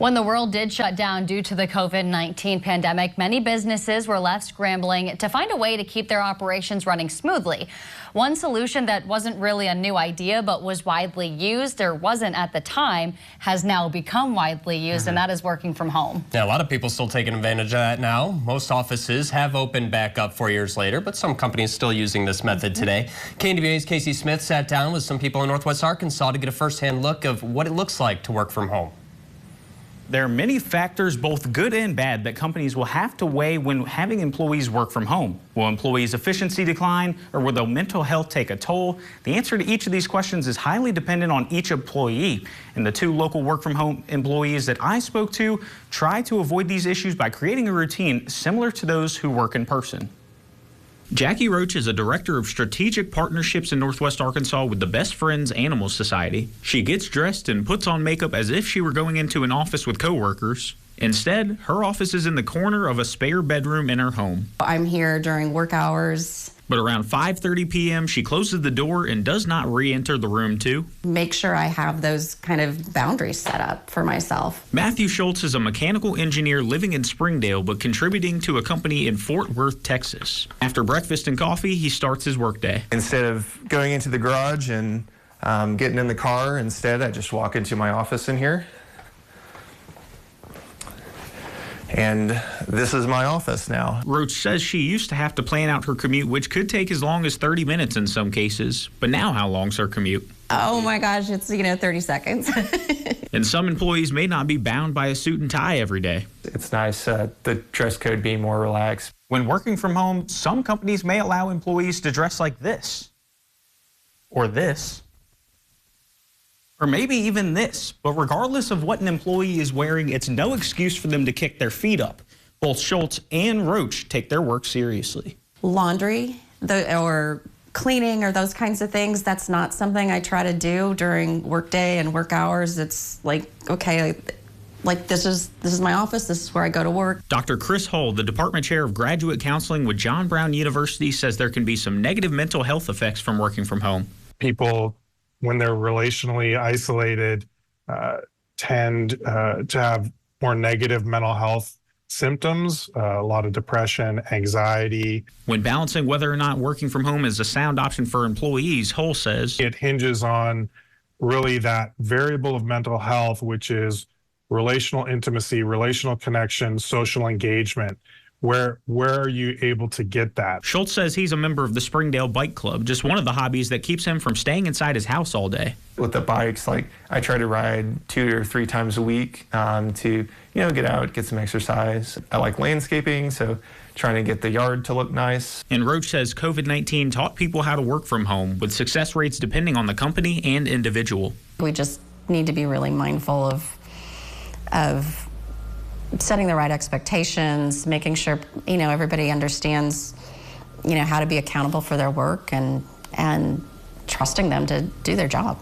When the world did shut down due to the COVID-19 pandemic, many businesses were left scrambling to find a way to keep their operations running smoothly. One solution that wasn't really a new idea but was widely used, or wasn't at the time, has now become widely used, and that is working from home. Yeah, a lot of people still taking advantage of that now. Most offices have opened back up 4 years later, but some companies still using this method today. KNWA's Casey Smith sat down with some people in Northwest Arkansas to get a first-hand look of what it looks like to work from home. There are many factors, both good and bad, that companies will have to weigh when having employees work from home. Will employees' efficiency decline, or will their mental health take a toll? The answer to each of these questions is highly dependent on each employee. And the two local work from home employees that I spoke to try to avoid these issues by creating a routine similar to those who work in person. Jackie Roach is a director of strategic partnerships in Northwest Arkansas with the Best Friends Animal Society. She gets dressed and puts on makeup as if she were going into an office with coworkers. Instead, her office is in the corner of a spare bedroom in her home. I'm here during work hours. But around 5:30 p.m., she closes the door and does not re-enter the room to make sure I have those kind of boundaries set up for myself. Matthew Schultz is a mechanical engineer living in Springdale but contributing to a company in Fort Worth, Texas. After breakfast and coffee, he starts his workday. Instead of going into the garage and getting in the car, I just walk into my office in here. And this is my office now. Roach says she used to have to plan out her commute, which could take as long as 30 minutes in some cases. But now how long's her commute? Oh my gosh, it's 30 seconds. And some employees may not be bound by a suit and tie every day. It's nice the dress code being more relaxed. When working from home, some companies may allow employees to dress like this, or this, or maybe even this. But regardless of what an employee is wearing, it's no excuse for them to kick their feet up. Both Schultz and Roach take their work seriously. Laundry or cleaning or those kinds of things, that's not something I try to do during workday and work hours. It's like, okay, like this is my office, this is where I go to work. Dr. Chris Hull, the department chair of graduate counseling with John Brown University, says there can be some negative mental health effects from working from home. People, when they're relationally isolated, tend to have more negative mental health symptoms, a lot of depression, anxiety. When balancing whether or not working from home is a sound option for employees, Hull says it hinges on really that variable of mental health, which is relational intimacy, relational connection, social engagement. Where are you able to get that? Schultz says he's a member of the Springdale Bike Club, just one of the hobbies that keeps him from staying inside his house all day. With the bikes, I try to ride 2 or 3 times a week to get out, get some exercise. I like landscaping, so trying to get the yard to look nice. And Roach says COVID-19 taught people how to work from home, with success rates depending on the company and individual. We just need to be really mindful of setting the right expectations, making sure everybody understands how to be accountable for their work, and trusting them to do their job.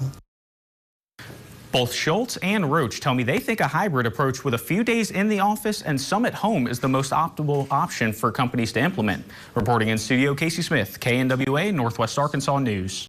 Both Schultz and Roach tell me they think a hybrid approach with a few days in the office and some at home is the most optimal option for companies to implement. Reporting in studio, Casey Smith, KNWA Northwest Arkansas News.